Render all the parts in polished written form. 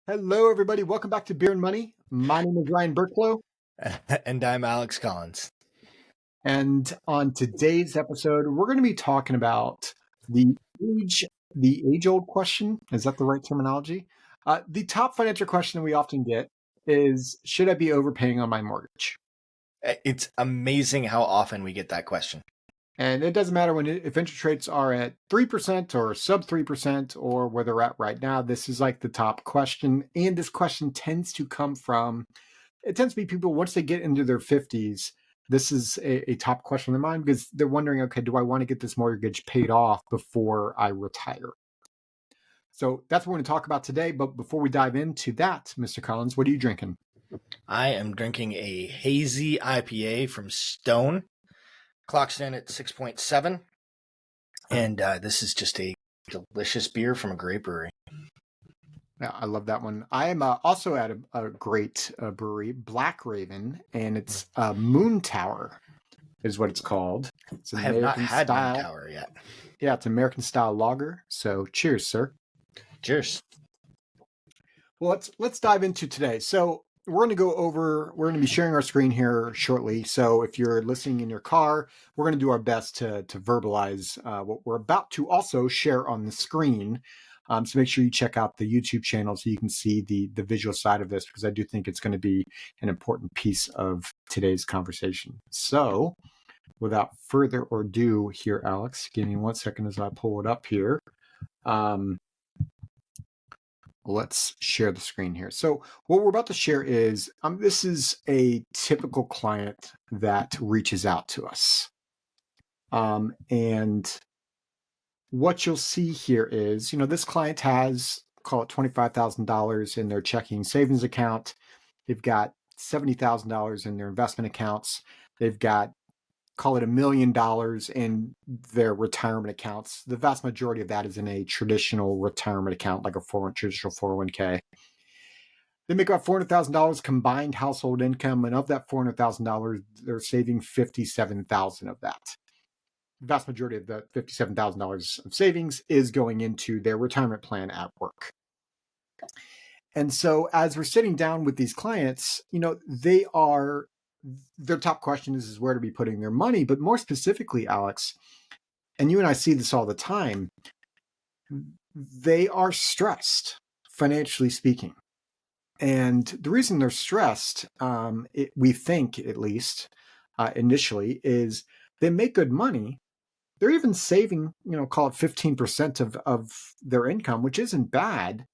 Hello, everybody. Welcome back to Beer and Money. My name is Ryan Burklo, And I'm Alex Collins. and on today's episode, we're going to be talking about the age, the age-old question. Is that the right terminology? The top financial question we often get is, should I be overpaying on my mortgage? It's amazing how often we get that question. And it doesn't matter if interest rates are at 3% or sub 3% or where they're at right now. This is like the top question. And this question tends to be people once they get into their 50s. This is a top question in their mind because they're wondering, okay, do I want to get this mortgage paid off before I retire? So that's what we're going to talk about today. But before we dive into that, Mr. Collins, what are you drinking? I am drinking a hazy IPA from Stone. Clock's in at 6.7. And this is just a delicious beer from a great brewery. Yeah, I love that one. I am also at a great brewery, Black Raven, and it's Moon Tower is what it's called. It's I have not had Moon Tower yet. Yeah, it's American style lager. So cheers, sir. Cheers. Well, let's dive into today. So we're going to be sharing our screen here shortly. So if you're listening in your car, we're going to do our best to verbalize what we're about to also share on the screen. So make sure you check out the YouTube channel so you can see the visual side of this, because I do think it's going to be an important piece of today's conversation. So without further ado here, Alex, give me 1 second as I pull it up here. Let's share the screen here. So what we're about to share is, this is a typical client that reaches out to us. And what you'll see here is, this client has, call it $25,000 in their checking savings account. They've got $70,000 in their investment accounts. They've got, call it $1 million in their retirement accounts. The vast majority of that is in a traditional retirement account, like a traditional 401k. They make about $400,000 combined household income, and of that $400,000, they're saving $57,000 of that. The vast majority of the $57,000 of savings is going into their retirement plan at work. And so as we're sitting down with these clients, their top question is where to be putting their money. But more specifically, Alex, and you and I see this all the time, they are stressed, financially speaking. And the reason they're stressed, we think at least initially, is they make good money. They're even saving, call it 15% of their income, which isn't bad.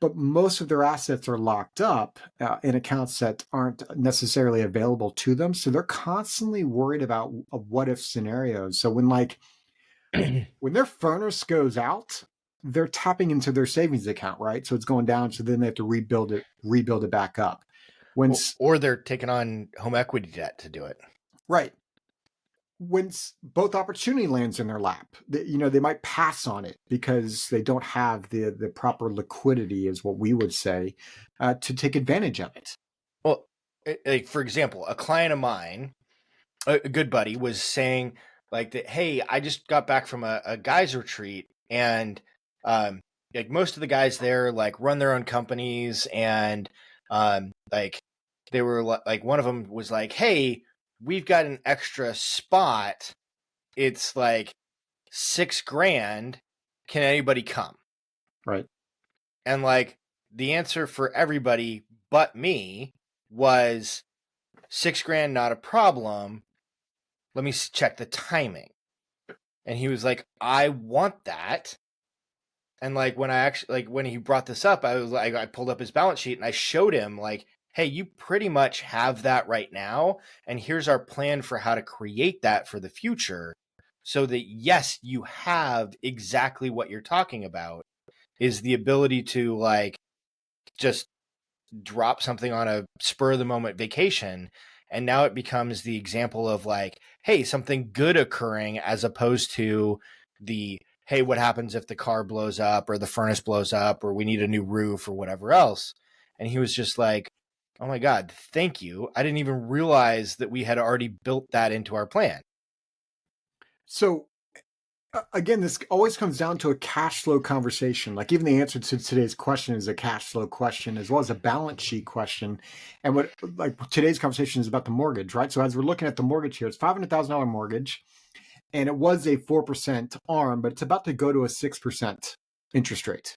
But most of their assets are locked up in accounts that aren't necessarily available to them. So they're constantly worried about what if scenarios. So when their furnace goes out, they're tapping into their savings account, right? So it's going down. So then they have to rebuild it back up. Or they're taking on home equity debt to do it. Right. When both opportunity lands in their lap, they might pass on it because they don't have the proper liquidity, is what we would say, to take advantage of it. Well, like for example, a client of mine, a good buddy, was saying like that, hey, I just got back from a guys retreat, and like most of the guys there like run their own companies, and like they were like, one of them was like, hey, we've got an extra spot. It's like $6,000. Can anybody come? Right. And like the answer for everybody but me was $6,000, not a problem. Let me check the timing. And he was like, I want that. And like when he brought this up, I was like, I pulled up his balance sheet and I showed him like, hey, you pretty much have that right now. And here's our plan for how to create that for the future. So that, yes, you have exactly what you're talking about, is the ability to like just drop something on a spur of the moment vacation. And now it becomes the example of like, hey, something good occurring, as opposed to the, hey, what happens if the car blows up or the furnace blows up or we need a new roof or whatever else. And he was just like, oh my God, thank you. I didn't even realize that we had already built that into our plan. So Again, this always comes down to a cash flow conversation. Like even the answer to today's question is a cash flow question as well as a balance sheet question. And what like today's conversation is about the mortgage, right? So as we're looking at the mortgage here, it's $500,000 mortgage, and it was a 4% ARM, but it's about to go to a 6% interest rate.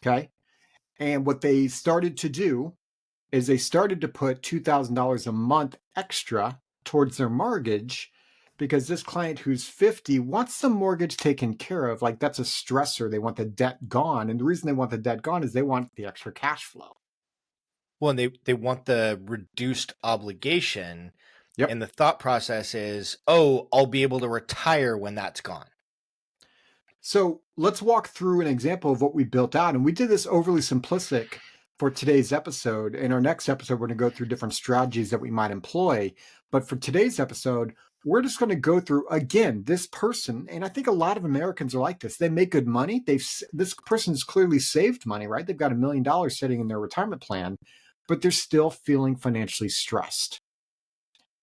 Okay. And what they started to do is they started to put $2,000 a month extra towards their mortgage because this client who's 50 wants the mortgage taken care of. Like that's a stressor. They want the debt gone. And the reason they want the debt gone is they want the extra cash flow. Well, and they want the reduced obligation. Yep. And the thought process is, oh, I'll be able to retire when that's gone. So let's walk through an example of what we built out. And we did this overly simplistic for today's episode. In our next episode, we're going to go through different strategies that we might employ. But for today's episode, we're just going to go through again this person, and I think a lot of Americans are like this. They make good money. This person's clearly saved money, right? They've got $1 million sitting in their retirement plan, but they're still feeling financially stressed.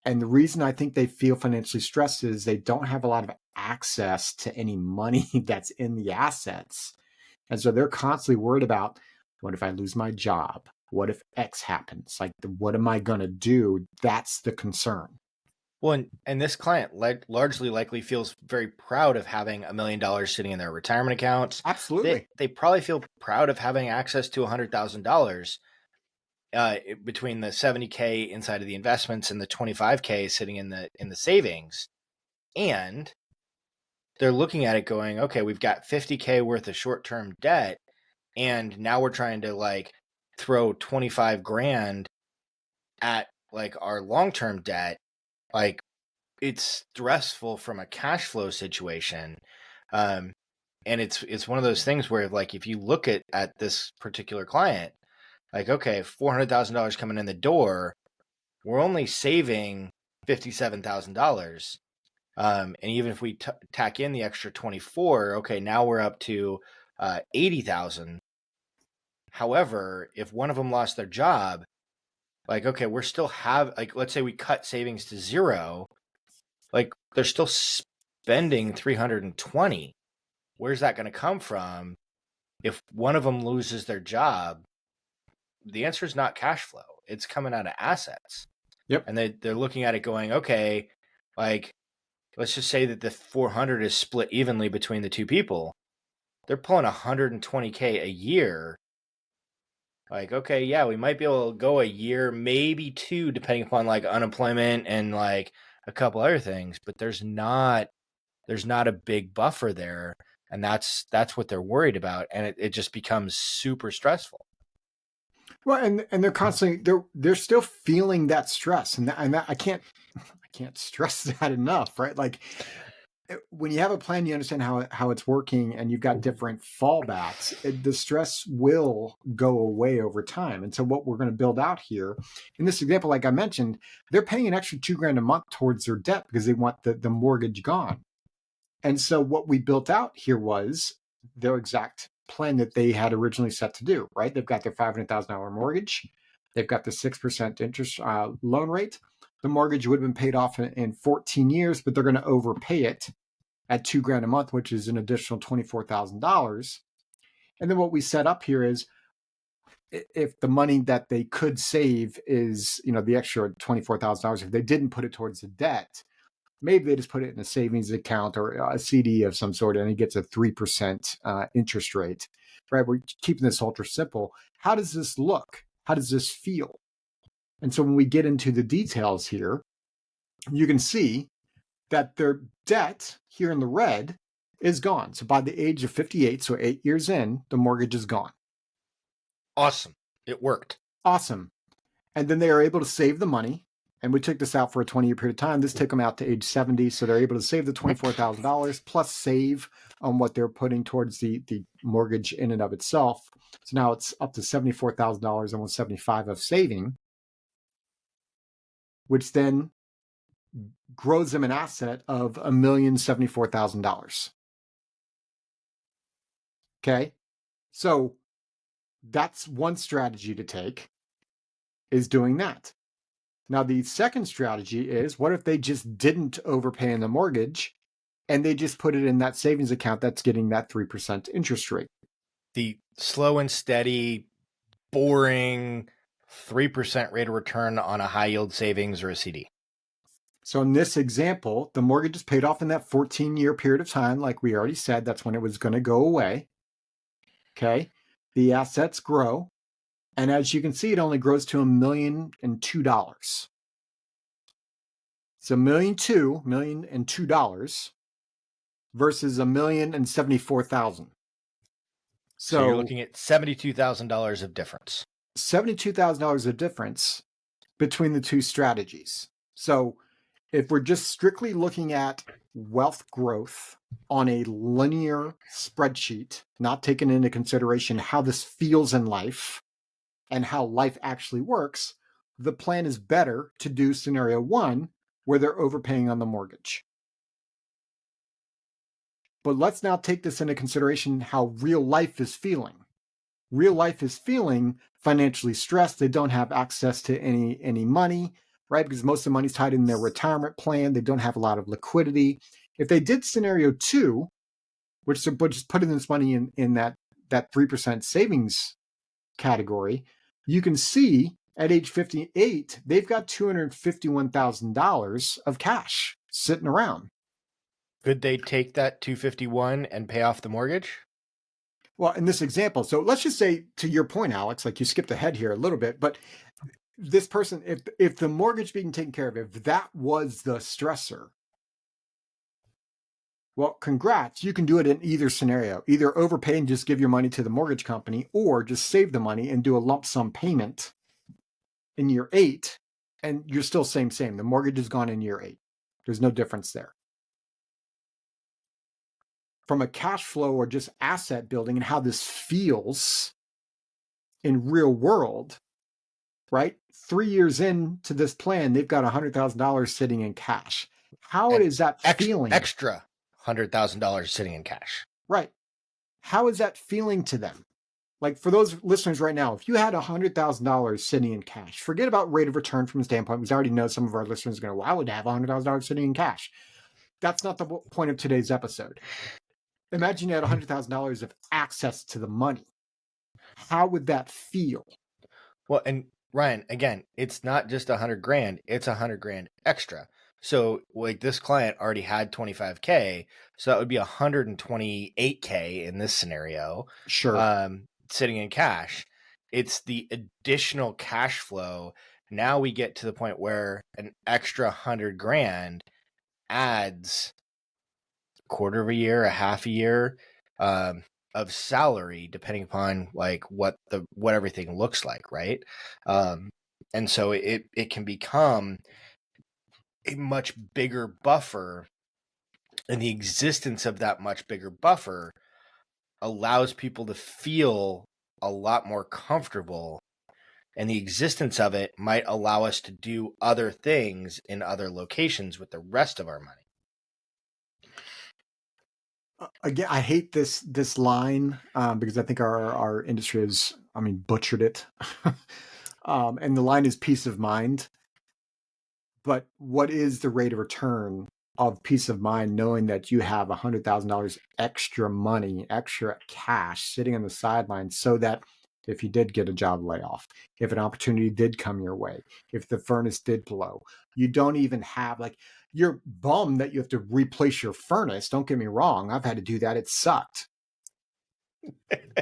And the reason I think they feel financially stressed is they don't have a lot of access to any money that's in the assets. And so they're constantly worried about, what if I lose my job? What if X happens? Like, what am I going to do? That's the concern. Well, and this client largely likely feels very proud of having $1 million sitting in their retirement accounts. Absolutely. They probably feel proud of having access to $100,000 between the 70K inside of the investments and the 25K sitting in the savings. And they're looking at it going, okay, we've got 50K worth of short-term debt, and now we're trying to like throw 25 grand at like our long-term debt. Like it's stressful from a cash flow situation. And it's one of those things where like if you look at this particular client, like, okay, $400,000 coming in the door, we're only saving $57,000. And even if we tack in the extra 24, okay, now we're up to 80,000. However, if one of them lost their job, like, okay, we're still like, let's say we cut savings to zero, like they're still spending 320. Where's that going to come from? If one of them loses their job, the answer is not cash flow. It's coming out of assets. Yep. And they're looking at it going, okay, like, let's just say that the 400 is split evenly between the two people. They're pulling 120K a year. Like, okay, yeah, we might be able to go a year, maybe two, depending upon like unemployment and like a couple other things, but there's not a big buffer there. And that's what they're worried about. And it just becomes super stressful. Well, and they're constantly they're still feeling that stress, and that I can't stress that enough, right? Like when you have a plan, you understand how it's working, and you've got different fallbacks. The stress will go away over time. And so, what we're going to build out here in this example, like I mentioned, they're paying an extra $2,000 a month towards their debt because they want the mortgage gone. And so, what we built out here was their exact plan that they had originally set to do, right? They've got their $500,000 mortgage. They've got the 6% interest loan rate. The mortgage would have been paid off in 14 years, but they're going to overpay it at $2,000 a month, which is an additional $24,000. And then what we set up here is if the money that they could save is, the extra $24,000, if they didn't put it towards the debt, maybe they just put it in a savings account or a CD of some sort, and it gets a 3% interest rate, right? We're keeping this ultra simple. How does this look? How does this feel? And so when we get into the details here, you can see that their debt here in the red is gone. So by the age of 58, so 8 years in, the mortgage is gone. Awesome. It worked. Awesome. And then they are able to save the money. And we took this out for a 20-year period of time. This took them out to age 70. So they're able to save the $24,000 plus save on what they're putting towards the mortgage in and of itself. So now it's up to $74,000, almost 75 of saving, which then grows them an asset of $1,074,000. Okay. So that's one strategy to take, is doing that. Now, the second strategy is, what if they just didn't overpay in the mortgage and they just put it in that savings account that's getting that 3% interest rate. The slow and steady, boring 3% rate of return on a high yield savings or a CD. So in this example, the mortgage is paid off in that 14-year period of time. Like we already said, that's when it was going to go away. Okay. The assets grow. And as you can see, it only grows to $1,002. It's $1,002 versus $1,074,000. So you're looking at $72,000 of difference. $72,000 of difference between the two strategies. So if we're just strictly looking at wealth growth on a linear spreadsheet, not taking into consideration how this feels in life and how life actually works, the plan is better to do scenario 1, where they're overpaying on the mortgage. But let's now take this into consideration how real life is feeling. Real life is feeling financially stressed. They don't have access to any money, right? Because most of the money's tied in their retirement plan. They don't have a lot of liquidity. If they did scenario 2, which is just putting this money in that 3% savings category, you can see at age 58, they've got $251,000 of cash sitting around. Could they take that $251 and pay off the mortgage? Well, in this example, so let's just say, to your point, Alex, like you skipped ahead here a little bit, but this person, if the mortgage being taken care of, if that was the stressor, well, congrats, you can do it in either scenario. Either overpay and just give your money to the mortgage company, or just save the money and do a lump sum payment in year 8, and you're still same. The mortgage is gone in year 8. There's no difference there. From a cash flow or just asset building and how this feels in real world, right? 3 years into this plan, they've got $100,000 sitting in cash. How is that feeling? Extra $100,000 sitting in cash. Right. How is that feeling to them? Like, for those listeners right now, if you had $100,000 sitting in cash, forget about rate of return from a standpoint, because I already know some of our listeners are going to, well, I would have $100,000 sitting in cash. That's not the point of today's episode. Imagine you had $100,000 of access to the money. How would that feel? Well, and Ryan, again, it's not just $100,000, it's $100,000 extra. So like this client already had 25K, so that would be 128K in this scenario. Sure. Sitting in cash. It's the additional cash flow. Now we get to the point where an extra $100,000 adds a quarter of a year, a half a year of salary, depending upon like what everything looks like, right? And so it can become a much bigger buffer, and the existence of that much bigger buffer allows people to feel a lot more comfortable, and the existence of it might allow us to do other things in other locations with the rest of our money. Again, I hate this line because I think our industry has, butchered it. And the line is peace of mind. But what is the rate of return of peace of mind, knowing that you have $100,000 extra money, extra cash sitting on the sidelines, so that if you did get a job layoff, if an opportunity did come your way, if the furnace did blow, you don't even have, like, you're bummed that you have to replace your furnace. Don't get me wrong. I've had to do that. It sucked.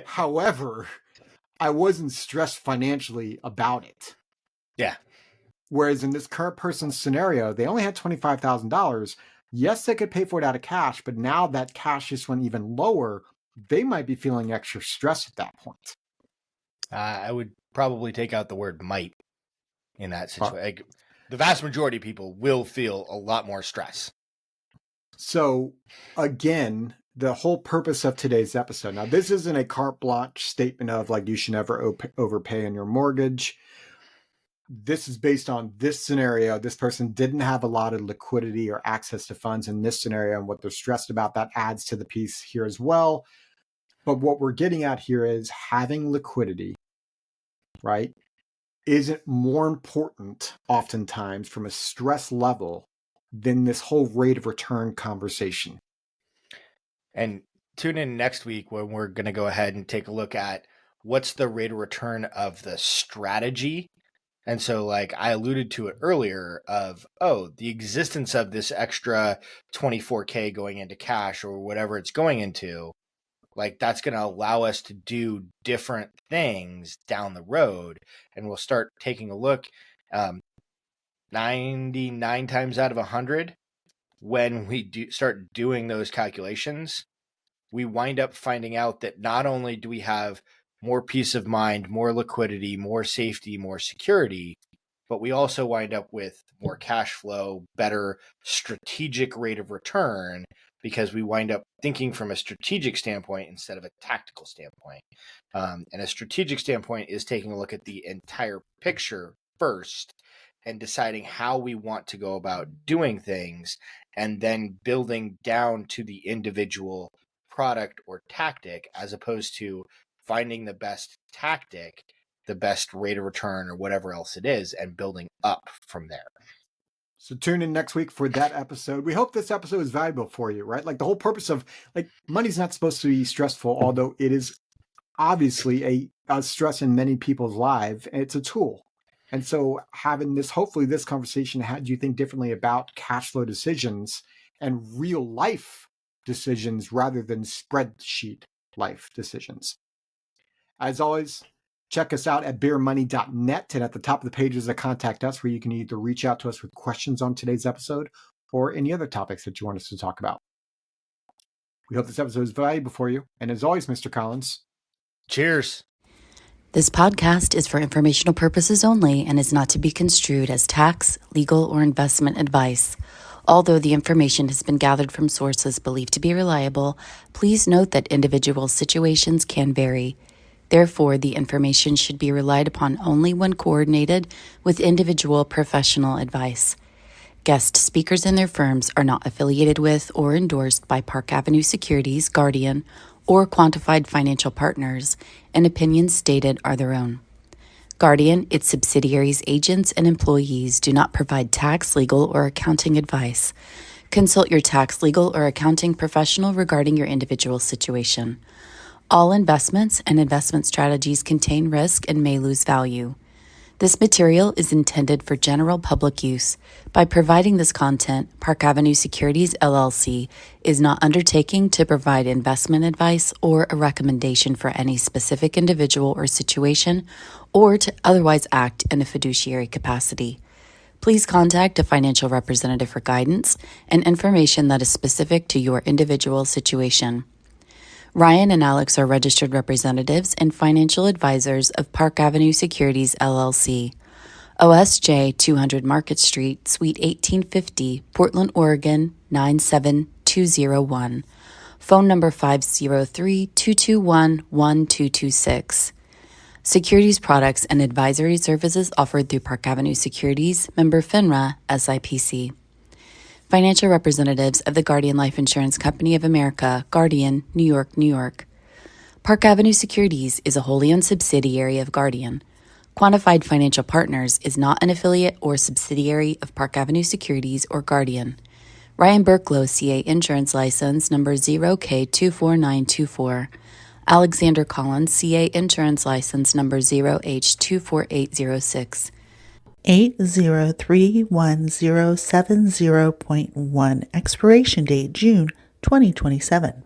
However, I wasn't stressed financially about it. Yeah. Whereas in this current person's scenario, they only had $25,000. Yes, they could pay for it out of cash, but now that cash just went even lower, they might be feeling extra stress at that point. I would probably take out the word might in that situation. Like, the vast majority of people will feel a lot more stress. So again, the whole purpose of today's episode, now this isn't a carte blanche statement of like you should never overpay on your mortgage. This is based on this scenario. This person didn't have a lot of liquidity or access to funds in this scenario, and what they're stressed about, that adds to the piece here as well. But what we're getting at here is having liquidity, right, isn't more important oftentimes from a stress level than this whole rate of return conversation. And tune in next week when we're going to go ahead and take a look at what's the rate of return of the strategy. And so, like I alluded to it earlier, of the existence of this extra 24K going into cash or whatever it's going into, like that's going to allow us to do different things down the road. And we'll start taking a look 99 times out of 100 when we start doing those calculations, we wind up finding out that not only do we have more peace of mind, more liquidity, more safety, more security, but we also wind up with more cash flow, better strategic rate of return, because we wind up thinking from a strategic standpoint instead of a tactical standpoint. And a strategic standpoint is taking a look at the entire picture first and deciding how we want to go about doing things, and then building down to the individual product or tactic, as opposed to finding the best tactic, the best rate of return, or whatever else it is, and building up from there. So tune in next week for that episode. We hope this episode is valuable for you, right? Like the whole purpose of money's not supposed to be stressful, although it is obviously a stress in many people's lives. And it's a tool. And so having this, hopefully this conversation had you think differently about cash flow decisions and real life decisions rather than spreadsheet life decisions. As always, check us out at beermoney.net. And at the top of the page is a contact us where you can either reach out to us with questions on today's episode or any other topics that you want us to talk about. We hope this episode is valuable for you. And as always, Mr. Collins, cheers. This podcast is for informational purposes only and is not to be construed as tax, legal, or investment advice. Although the information has been gathered from sources believed to be reliable, please note that individual situations can vary. Therefore, the information should be relied upon only when coordinated with individual professional advice. Guest speakers and their firms are not affiliated with or endorsed by Park Avenue Securities, Guardian, or Quantified Financial Partners, and opinions stated are their own. Guardian, its subsidiaries, agents, and employees do not provide tax, legal, or accounting advice. Consult your tax, legal, or accounting professional regarding your individual situation. All investments and investment strategies contain risk and may lose value. This material is intended for general public use. By providing this content, Park Avenue Securities, LLC is not undertaking to provide investment advice or a recommendation for any specific individual or situation, or to otherwise act in a fiduciary capacity. Please contact a financial representative for guidance and information that is specific to your individual situation. Ryan and Alex are registered representatives and financial advisors of Park Avenue Securities, LLC. OSJ 200 Market Street, Suite 1850, Portland, Oregon 97201. Phone number 503-221-1226. Securities products and advisory services offered through Park Avenue Securities, member FINRA, SIPC. Financial representatives of the Guardian Life Insurance Company of America, Guardian, New York, New York. Park Avenue Securities is a wholly owned subsidiary of Guardian. Quantified Financial Partners is not an affiliate or subsidiary of Park Avenue Securities or Guardian. Ryan Burklo, CA Insurance License Number 0K24924. Alexander Collins, CA Insurance License Number 0H24806. 8031070.1. Expiration date June 2027.